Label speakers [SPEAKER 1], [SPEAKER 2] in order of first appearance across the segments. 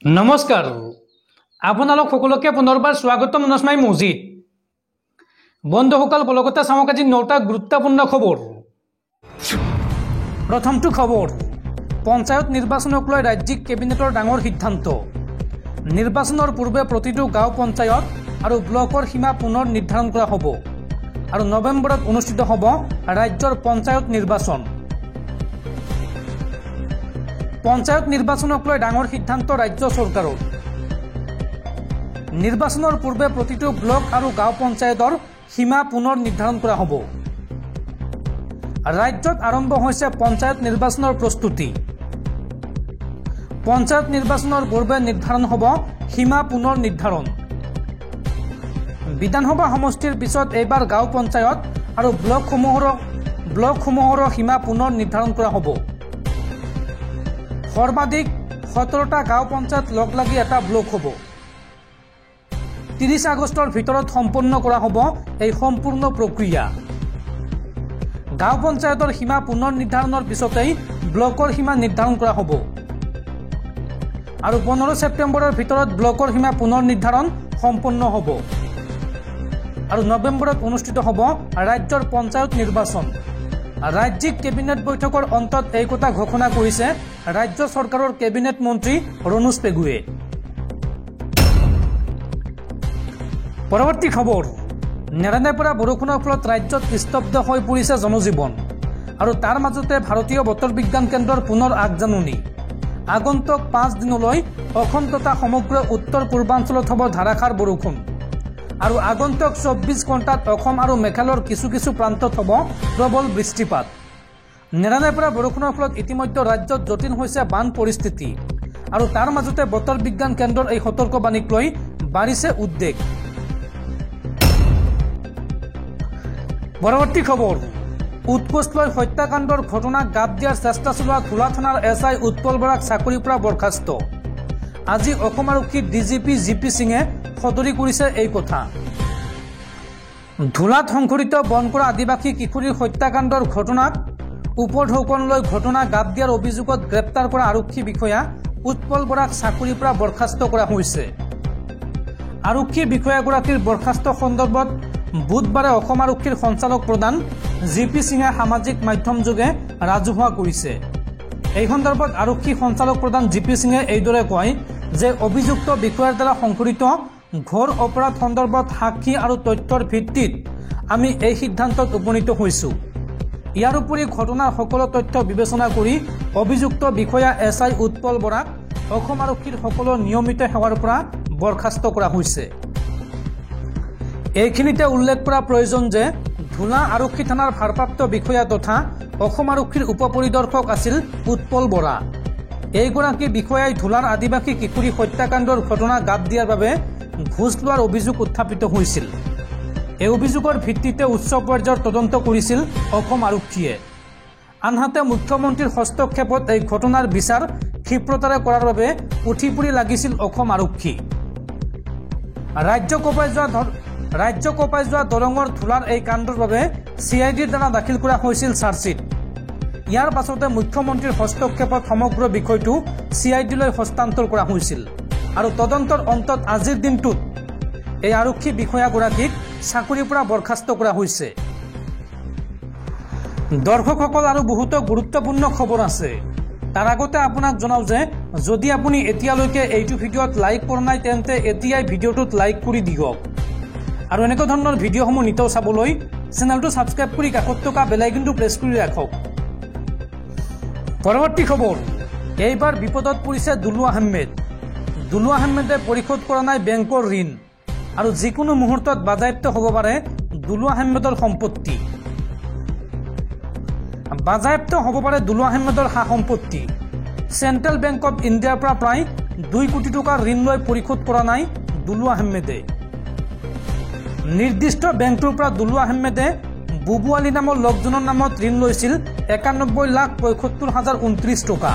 [SPEAKER 1] নমস্কাৰ আপোনালোক সকলোকে পুনৰবাৰ স্বাগতম নস্মাই মছজিদ বন্ধুসকল বলগতে চাওক আজি 9টা গুৰুত্বপূৰ্ণ খবৰ। প্ৰথমটো খবৰ, পঞ্চায়ত নিৰ্বাচনক লৈ ৰাজ্যিক কেবিনেটৰ ডাঙৰ সিদ্ধান্ত। নিৰ্বাচনৰ পূৰ্বে প্ৰতিটো গাঁও পঞ্চায়ত আৰু ব্লকৰ সীমা পুনৰ নিৰ্ধাৰণ কৰা হ'ব আৰু নৱেম্বৰত অনুষ্ঠিত হ'ব ৰাজ্যৰ পঞ্চায়ত নিৰ্বাচন। পঞ্চায়ত নিৰ্বাচনক লৈ ডাঙৰ সিদ্ধান্ত ৰাজ্য চৰকাৰৰ। নিৰ্বাচনৰ পূৰ্বে প্ৰতিটো ব্লক আৰু গাঁও পঞ্চায়তৰ সীমা পুনৰ নিৰ্ধাৰণ কৰা হ'ব। ৰাজ্যত আৰম্ভ হৈছে পঞ্চায়ত নিৰ্বাচনৰ প্ৰস্তুতি। পঞ্চায়ত নিৰ্বাচনৰ পূৰ্বে নিৰ্ধাৰণ হ'ব সীমা পুনৰ নিৰ্ধাৰণ। বিধানসভা সমষ্টিৰ পিছত এইবাৰ গাঁও পঞ্চায়ত আৰু ব্লকসমূহৰ সীমা পুনৰ নিৰ্ধাৰণ কৰা হ'ব। সৰ্বাধিক 17টা গাঁও পঞ্চায়ত লগ লাগি এটা ব্লক হ'ব। 30 আগষ্টৰ ভিতৰত সম্পন্ন কৰা হ'ব এই সম্পূৰ্ণ প্ৰক্ৰিয়া। গাঁও পঞ্চায়তৰ সীমা পুনৰ নিৰ্ধাৰণৰ পিছতেই ব্লকৰ সীমা নিৰ্ধাৰণ কৰা হ'ব আৰু 15 ছেপ্টেম্বৰৰ ভিতৰত ব্লকৰ সীমা পুনৰ নিৰ্ধাৰণ সম্পন্ন হ'ব আৰু নৱেম্বৰত অনুষ্ঠিত হ'ব ৰাজ্যৰ পঞ্চায়ত নিৰ্বাচন। ৰাজ্যিক কেবিনেট বৈঠকৰ অন্তত এই কথা ঘোষণা কৰিছে ৰাজ্য চৰকাৰৰ কেবিনেট মন্ত্ৰী ৰণোজ পেগুৱে। পৰৱৰ্তী খবৰ, নেৰানেপেৰা পৰা বৰষুণৰ ফলত ৰাজ্যত স্তব্ধ হৈ পৰিছে জনজীৱন আৰু তাৰ মাজতে ভাৰতীয় বতৰ বিজ্ঞান কেন্দ্ৰৰ পুনৰ আগজাননী। আগন্তুক 5 দিনলৈ অসম তথা সমগ্ৰ উত্তৰ পূৰ্বাঞ্চলত হ'ব ধাৰাসাৰ বৰষুণ আৰু আগন্তুক 24 ঘণ্টাত অসম আৰু মেঘালয়ৰ কিছু প্ৰান্তত হ'ব প্ৰবল বৃষ্টিপাত। নেৰানেপেৰা বৰষুণৰ ফলত ইতিমধ্যে ৰাজ্যত জটিল হৈছে বান পৰিস্থিতি আৰু তাৰ মাজতে বতৰ বিজ্ঞান কেন্দ্ৰৰ এই সতৰ্কবাণীক লৈ বাঢ়িছে উদ্বেগ। পৰৱৰ্তী খবৰ, উৎকোচ লৈ হত্যাকাণ্ডৰ ঘটনাক গাপ দিয়াৰ চেষ্টা চলোৱা ধুলা থানাৰ SI উৎপল বৰাক চাকৰিৰ পৰা বৰ্খাস্ত। আজি অসম আৰক্ষীৰ DGP GP সিঙে সদৰি কৰিছে এই কথা। ধুলাত সংঘটিত বন কৰা আদিবাসী কিশোৰীৰ হত্যাকাণ্ডৰ ঘটনাক উপঢৌকন লৈ ঘটনা গাপ দিয়াৰ অভিযোগত গ্ৰেপ্তাৰ কৰা আৰক্ষী বিষয়া উৎপল বৰাক চাকৰিৰ পৰা বৰ্খাস্ত কৰা হৈছে। আৰক্ষী বিষয়াগৰাকীৰ বৰ্খাস্ত সন্দৰ্ভত বুধবাৰে অসম আৰক্ষীৰ সঞ্চালক প্ৰধান GP সিঙে সামাজিক মাধ্যম যোগে ৰাজহুৱা কৰিছে। এই সন্দৰ্ভত আৰক্ষী সঞ্চালক প্ৰধান GP সিঙে এইদৰে কয় যে অভিযুক্ত বিষয়াৰ দ্বাৰা সংঘটিত ঘোৰ অপৰাধ সন্দৰ্ভত সাক্ষী আৰু তথ্যৰ ভিত্তিত আমি এই সিদ্ধান্তত উপনীত হৈছোঁ। ইয়াৰ উপৰি ঘটনাৰ সকলো তথ্য বিবেচনা কৰি অভিযুক্ত বিষয়া SI উৎপল বৰাক অসম আৰক্ষীৰ সকলো নিয়মিত সেৱাৰ পৰা বৰ্খাস্ত কৰা হৈছে। এইখিনিতে উল্লেখ কৰা প্ৰয়োজন যে ধুলা আৰক্ষী থানাৰ ভাৰপ্ৰাপ্ত বিষয়া তথা অসম আৰক্ষীৰ উপ পৰিদৰ্শক আছিল উৎপল বৰা। এইগৰাকী বিষয়াই ধুলাৰ আদিবাসী কিশোৰী হত্যাকাণ্ডৰ ঘটনা গাপ দিয়াৰ বাবে ঘোচ লোৱাৰ অভিযোগ উত্থাপিত হৈছিল। এই অভিযোগৰ ভিত্তিতে উচ্চ পৰ্যায়ৰ তদন্ত কৰিছিল অসম আৰক্ষীয়ে। আনহাতে মুখ্যমন্ত্ৰীৰ হস্তক্ষেপত এই ঘটনাৰ বিচাৰ ক্ষীপ্ৰতাৰে কৰাৰ বাবে উঠি পৰি লাগিছিল অসম আৰক্ষী। ৰাজ্য কঁপাই যোৱা দৰঙৰ ধুলাৰ এই কাণ্ডৰ বাবে CIDৰ দ্বাৰা দাখিল কৰা হৈছিল চাৰ্জশ্বিট। ইয়াৰ পাছতে মুখ্যমন্ত্ৰীৰ হস্তক্ষেপত সমগ্ৰ বিষয়টো CIDলৈ হস্তান্তৰ কৰা হৈছিল আৰু তদন্তৰ অন্তত আজিৰ দিনটোত এই আৰক্ষী বিষয়াগৰাকীক চাকৰিৰ পৰা বৰ্খাস্ত কৰা হৈছে। দৰ্শকসকল, আৰু বহুতো গুৰুত্বপূৰ্ণ খবৰ আছে। তাৰ আগতে আপোনাক জনাওঁ যে যদি আপুনি এতিয়ালৈকে এইটো ভিডিঅ'ত লাইক কৰা নাই তেন্তে এতিয়াই ভিডিঅ'টোত লাইক কৰি দিয়ক আৰু এনেকুৱা ধৰণৰ ভিডিঅ'সমূহ নিতৌ চাবলৈ চেনেলটো ছাবস্ক্ৰাইব কৰি কাষত থকা বেল আইকনটো প্ৰেছ কৰি ৰাখক। পৰৱৰ্তী খবৰ, এইবাৰ বিপদত পৰিছে দুলু আহমেদ। দুলু আহমেদে পৰিশোধ কৰা নাই বেংকৰ ঋণ আৰু যিকোনো মুহূৰ্তত বাজেয়াপ্ত হ'ব পাৰে দুলু আহমেদৰ সম্পত্তি। বাজেয়াপ্ত হ'ব পাৰে দুলু আহমেদৰ সা সম্পত্তি। চেণ্ট্ৰেল বেংক অৱ ইণ্ডিয়াৰ পৰা প্ৰায় 2 কোটি টকাৰ ঋণ লৈ পৰিশোধ কৰা নাই দুলু আহমেদে। নিৰ্দিষ্ট বেংকটোৰ পৰা দুলু আহমেদে বুবু আলী নামৰ লোকজনৰ নামত ঋণ লৈছিল 91,75,029 টকা।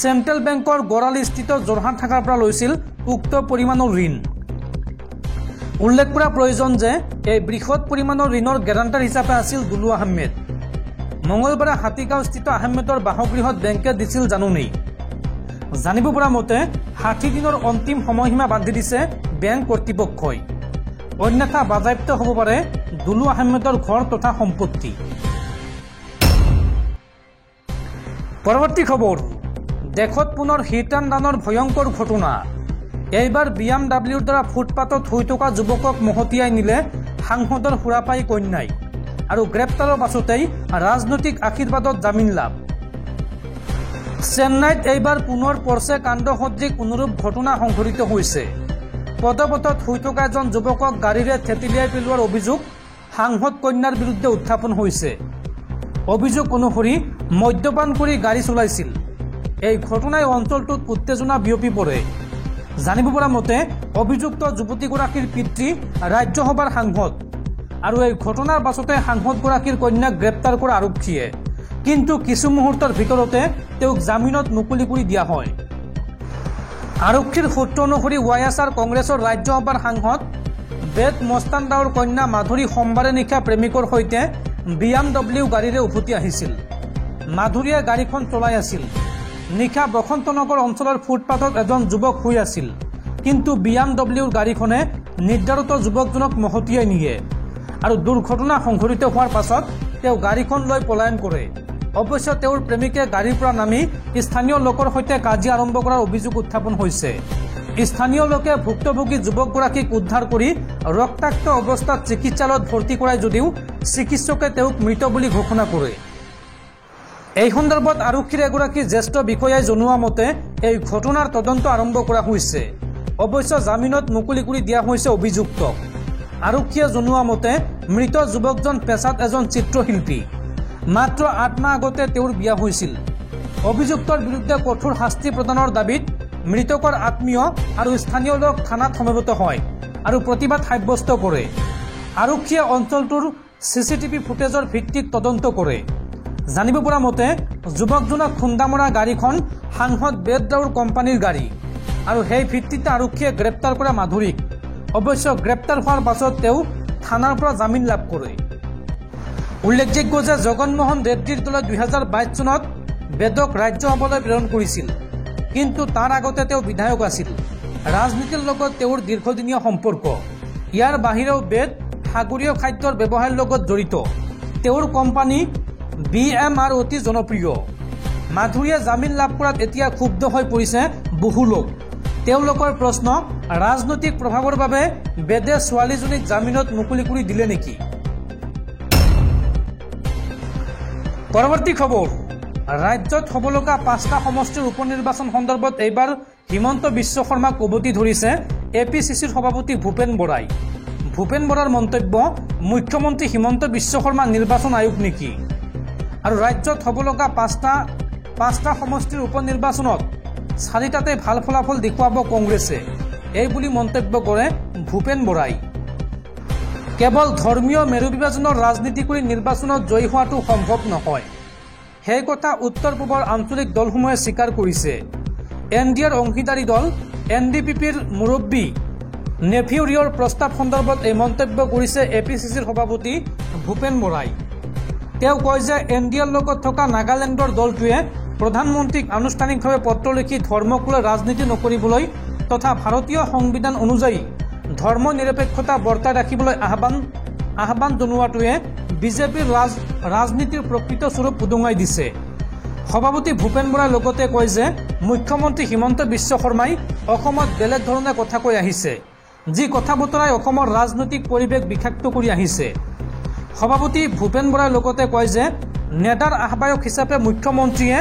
[SPEAKER 1] চেণ্ট্ৰেল বেংকৰ গড়ালিস্থিত যোৰহাট শাখাৰ পৰা লৈছিল উক্ত পৰিমাণৰ ঋণ। উল্লেখ কৰা প্ৰয়োজন যে এই বৃহৎ পৰিমাণৰ ঋণৰ গেৰাণ্টাৰ হিচাপে আছিল দুলু আহমেদ। মঙলবাৰে হাতীগাঁওস্থিত আহমেদৰ বাসগৃহত বেংকে দিছিল জাননী। জানিব পৰা মতে 60 দিনৰ অন্তিম সময়সীমা বান্ধি দিছে বেংক কৰ্তৃপক্ষই। অন্যথা বাজেয়াপ্ত হ'ব পাৰে দুলু আহমেদৰ ঘৰ তথা সম্পত্তি। পৰৱৰ্তী খবৰ, দেশত পুনৰ হিট এণ্ড ৰানৰ ভয়ংকৰ ঘটনা। এইবাৰ BMWৰ দ্বাৰা ফুটপাথত শুই থকা যুৱকক মহতিয়াই নিলে সাংসদৰ সুৰাপায়ী কন্যাই আৰু গ্ৰেপ্তাৰৰ পাছতেই ৰাজনৈতিক আশীৰ্বাদত জামিন লাভ। চেন্নাইত এইবাৰ পুনৰ পৰ্ছে কাণ্ড সদৃশ অনুৰূপ ঘটনা সংঘটিত হৈছে। পদপথত শুই থকা এজন যুৱকক গাড়ীৰে থেতিলিয়াই পেলোৱাৰ অভিযোগ সাংসদ কন্যাৰ বিৰুদ্ধে উত্থাপন হৈছে। অভিযোগ অনুসৰি মদ্যপান কৰি গাড়ী চলাইছিল। এই ঘটনাই অঞ্চলটোত উত্তেজনা বিয়পি পৰে। জানিব পৰা মতে অভিযুক্ত যুৱতীগৰাকীৰ পিতৃ ৰাজ্যসভাৰ সাংসদ আৰু এই ঘটনাৰ পাছতে সাংসদগৰাকীৰ কন্যাক গ্ৰেপ্তাৰ কৰা আৰক্ষীয়ে, কিন্তু কিছু মুহূৰ্তৰ ভিতৰতে তেওঁক জামিনত মুকলি কৰি দিয়া হয়। আৰক্ষীৰ সূত্ৰ অনুসৰি YSR কংগ্ৰেছৰ ৰাজ্যসভাৰ সাংসদ বেদ মস্তানদাৰৰ কন্যা মাধুৰী সোমবাৰে নিশা প্ৰেমিকৰ সৈতে BMW গাড়ীৰে উভতি আহিছিল। মাধুৰীয়ে গাড়ীখন চলাই আছিল। নিশা বসন্তনগৰ অঞ্চলৰ ফুটপাথত এজন যুৱক শুই আছিল, কিন্তু BMWৰ গাড়ীখনে নিৰ্ধাৰিত যুৱকজনক মহতিয়াই নিয়ে আৰু দুৰ্ঘটনা সংঘটিত হোৱাৰ পাছত তেওঁ গাড়ীখন লৈ পলায়ন কৰে। অৱশ্যে তেওঁৰ প্ৰেমিকে গাড়ীৰ পৰা নামি স্থানীয় লোকৰ সৈতে কাজিয়া আৰম্ভ কৰাৰ অভিযোগ উত্থাপন হৈছে। স্থানীয় লোকে ভুক্তভোগী যুৱকগৰাকীক উদ্ধাৰ কৰি ৰক্তাক্ত অৱস্থাত চিকিৎসালয়ত ভৰ্তি কৰায় যদিও চিকিৎসকে তেওঁক মৃত বুলি ঘোষণা কৰে। এই সন্দৰ্ভত আৰক্ষীৰ এগৰাকী জ্যেষ্ঠ বিষয়াই জনোৱা মতে এই ঘটনাৰ তদন্ত আৰম্ভ কৰা হৈছে। অৱশ্যে জামিনত মুকলি কৰি দিয়া হৈছে অভিযুক্তক। আৰক্ষীয়ে জনোৱা মতে মৃত যুৱকজন পেছাত এজন চিত্ৰশিল্পী। মাত্ৰ 8 মাহ আগতে তেওঁৰ বিয়া হৈছিল। অভিযুক্তৰ বিৰুদ্ধে কঠোৰ শাস্তি প্ৰদানৰ দাবীত মৃতকৰ আত্মীয় আৰু স্থানীয় লোক থানাত সমবেত হয় আৰু প্ৰতিবাদ সাব্যস্ত কৰে। আৰক্ষীয়ে অঞ্চলটোৰ CCTV ফুটেজৰ ভিত্তিত তদন্ত কৰে। জানিব পৰা মতে যুৱকজনক খুন্দা মৰা গাড়ীখন সাংসদ বেদ ৰাওৰ কোম্পানীৰ গাড়ী আৰু সেই ভিত্তিতে আৰক্ষীয়ে গ্ৰেপ্তাৰ কৰা মাধুৰীক। অৱশ্যে গ্ৰেপ্তাৰ হোৱাৰ পাছত তেওঁ থানাৰ পৰা জামিন লাভ কৰে। উল্লেখযোগ্য যে জগনমোহন ৰেড্ডীৰ দলে 2022 চনত বেদক ৰাজ্যসভালৈ প্ৰেৰণ কৰিছিল, কিন্তু তাৰ আগতে তেওঁ বিধায়ক আছিল। ৰাজনীতিৰ লগত তেওঁৰ দীৰ্ঘদিনীয়া সম্পৰ্ক। ইয়াৰ বাহিৰেও বেদ সাগৰীয় খাদ্যৰ ব্যৱসায়ৰ লগত জড়িত। তেওঁৰ কোম্পানী BMR অতি জনপ্ৰিয়। মাধুৰীয়ে জামিন লাভ কৰাত এতিয়া ক্ষুব্ধ হৈ পৰিছে বহু লোক। তেওঁলোকৰ প্ৰশ্ন, ৰাজনৈতিক প্ৰভাৱৰ বাবে বেদে ছোৱালীজনীক জামিনত মুকলি কৰি দিলে নেকি? পৰৱৰ্তী খবৰ, ৰাজ্যত হ'ব লগা 5টা সমষ্টিৰ উপ নিৰ্বাচন সন্দৰ্ভত এইবাৰ হিমন্ত বিশ্ব শৰ্মাক উভতি ধৰিছে APCCৰ সভাপতি ভূপেন বৰাই। ভূপেন বৰাৰ মন্তব্য, মুখ্যমন্ত্ৰী হিমন্ত বিশ্ব শৰ্মা নিৰ্বাচন আয়োগ নেকি? আৰু ৰাজ্যত হ'ব লগা 5টা সমষ্টিৰ উপ নিৰ্বাচনত 4টাতে ভাল ফলাফল দেখুৱাব কংগ্ৰেছে, এই বুলি মন্তব্য কৰে ভূপেন বৰাই। কেৱল ধৰ্মীয় মেৰু বিভাজনৰ ৰাজনীতি কৰি নিৰ্বাচনত জয়ী হোৱাটো সম্ভৱ নহয়, সেই কথা উত্তৰ পূবৰ আঞ্চলিক দলসমূহে স্বীকাৰ কৰিছে। NDAৰ অংশীদাৰী দল NDPPৰ মুৰব্বী নেফিউ ৰিঅ'ৰ প্ৰস্তাৱ সন্দৰ্ভত এই মন্তব্য কৰিছে APCCৰ সভাপতি ভূপেন বৰাই। তেওঁ কয় যে NDAৰ লগত থকা নাগালেণ্ডৰ দলটোৱে প্ৰধানমন্ত্ৰীক আনুষ্ঠানিকভাৱে পত্ৰ লিখি ধৰ্মক লৈ ৰাজনীতি নকৰিবলৈ তথা ভাৰতীয় সংবিধান অনুযায়ী ধৰ্ম নিৰপেক্ষতা বৰ্তাই ৰাখিবলৈ আহ্বান জনোৱাটোৱে বিজেপিৰ ৰাজনীতিৰ প্ৰকৃত স্বৰূপ উদঙাই দিছে। সভাপতি ভূপেন বৰাই লগতে কয় যে মুখ্যমন্ত্ৰী হিমন্ত বিশ্ব শৰ্মাই অসমত বেলেগ ধৰণে কথা কৈ আহিছে, যি কথা বতৰাই অসমৰ ৰাজনৈতিক পৰিৱেশ বিষাক্ত কৰি আহিছে। সভাপতি ভূপেন বৰাই লগতে কয় যে নেডাৰ আহ্বায়ক হিচাপে মুখ্যমন্ত্ৰীয়ে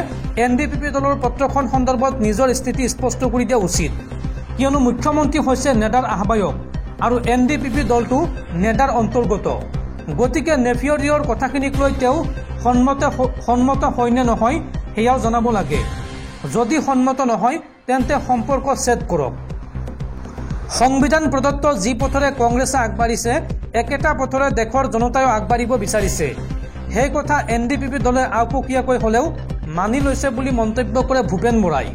[SPEAKER 1] NDPP দলৰ পত্ৰখন সন্দৰ্ভত নিজৰ স্থিতি স্পষ্ট কৰি দিয়া উচিত, কিয়নো মুখ্যমন্ত্ৰী হৈছে নেডাৰ আহ্বায়ক আৰু NDPP দলটো নেডাৰ অন্তৰ্গত। গতিকে নেফিউ ৰিঅ'ৰ কথাখিনিক লৈ তেওঁ সন্মত হয় নে নহয় সেয়াও জনাব লাগে। যদি সন্মত নহয় তেন্তে সম্পৰ্ক ছেদ কৰক। সংবিধান প্ৰদত্ত যি পথৰে কংগ্ৰেছে আগবাঢ়িছে, একেটা পথৰে দেশৰ জনতায়ো আগবাঢ়িব বিচাৰিছে। সেই কথা NDPP দলে আওপকীয়াকৈ হ'লেও মানি লৈছে বুলি মন্তব্য কৰে ভূপেন বৰাই।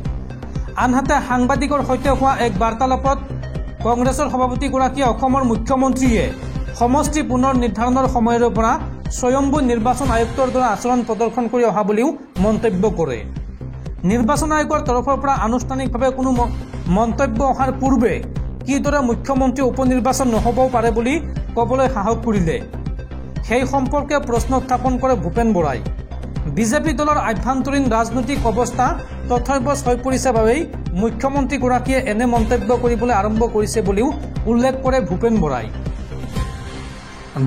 [SPEAKER 1] আনহাতে সাংবাদিকৰ সৈতে হোৱা এক বাৰ্তালাপত কংগ্ৰেছৰ সভাপতিগৰাকীয়ে অসমৰ মুখ্যমন্ত্ৰীয়ে সমষ্টি পুনৰ নিৰ্ধাৰণৰ সময়ৰে পৰা স্বয়ম্ভু নিৰ্বাচন আয়ুক্তৰ দ্বাৰা আচৰণ প্ৰদৰ্শন কৰি অহা বুলিও মন্তব্য কৰে। নিৰ্বাচন আয়োগৰ তৰফৰ পৰা আনুষ্ঠানিকভাৱে কোনো মন্তব্য অহাৰ পূৰ্বে কিদৰে মুখ্যমন্ত্ৰী উপনিৰ্বাচন নহ'বও পাৰে বুলি ক'বলৈ সাহস কৰিলে সেই সম্পৰ্কে প্ৰশ্ন উত্থাপন কৰে ভূপেন বৰাই। বিজেপি দলৰ আভ্যন্তৰীণ ৰাজনৈতিক অৱস্থা তথ্যবশ হৈ পৰিছে বাবেই মুখ্যমন্ত্ৰীগৰাকীয়ে এনে মন্তব্য কৰিবলৈ আৰম্ভ কৰিছে বুলিও উল্লেখ কৰে ভূপেন বৰাই।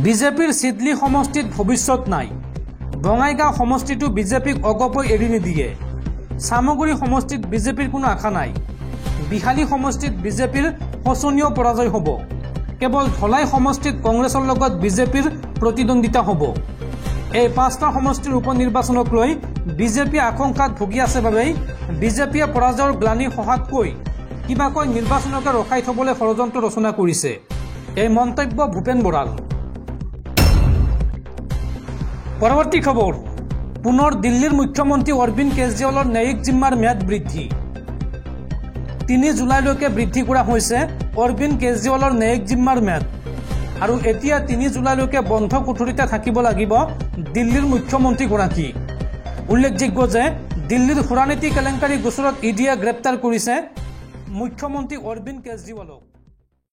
[SPEAKER 1] বিজেপিৰ চিডলি সমষ্টিত ভৱিষ্যত নাই। বঙাইগাঁও সমষ্টিটো বিজেপিক অগপই এৰি নিদিয়ে। চামগুৰি সমষ্টিত বিজেপিৰ কোনো আশা নাই। বিহালী সমষ্টিত বিজেপিৰ শোচনীয় পৰাজয় হ'ব। কেৱল ধলাই সমষ্টিত কংগ্ৰেছৰ লগত বিজেপিৰ প্ৰতিদ্বন্দ্বিতা হ'ব। এই 5টা সমষ্টিৰ উপনিৰ্বাচনক লৈ বিজেপিয়ে আশংকাত ভুগি আছে বাবেই বিজেপিয়ে পৰাজয়ৰ গ্লানি সহাতকৈ কিবাকৈ নিৰ্বাচনকে ৰখাই থবলৈ ষড়যন্ত্ৰ ৰচনা কৰিছে। এই মন্তব্য ভূপেন বৰাৰ। পৰৱৰ্তী খবৰ, পুনৰ দিল্লীৰ মুখ্যমন্ত্ৰী অৰবিন্দ কেজৰিৱালৰ ন্যায়িক জিম্মাৰ ম্যাদ বৃদ্ধি। 3 জুলাইলৈকে বৃদ্ধি কৰা হৈছে অৰবিন্দ কেজৰিৱালৰ ন্যায়িক জিম্মাৰ ম্যাদ আৰু এতিয়া 3 জুলাইলৈকে বন্ধ কোঠৰীতে থাকিব লাগিব দিল্লীৰ মুখ্যমন্ত্ৰীগৰাকী। উল্লেখযোগ্য যে দিল্লীৰ সুৰানীতি কেলেংকাৰী গোচৰত ইডিয়ে গ্ৰেপ্তাৰ কৰিছে মুখ্যমন্ত্ৰী অৰবিন্দ কেজৰিৱালক।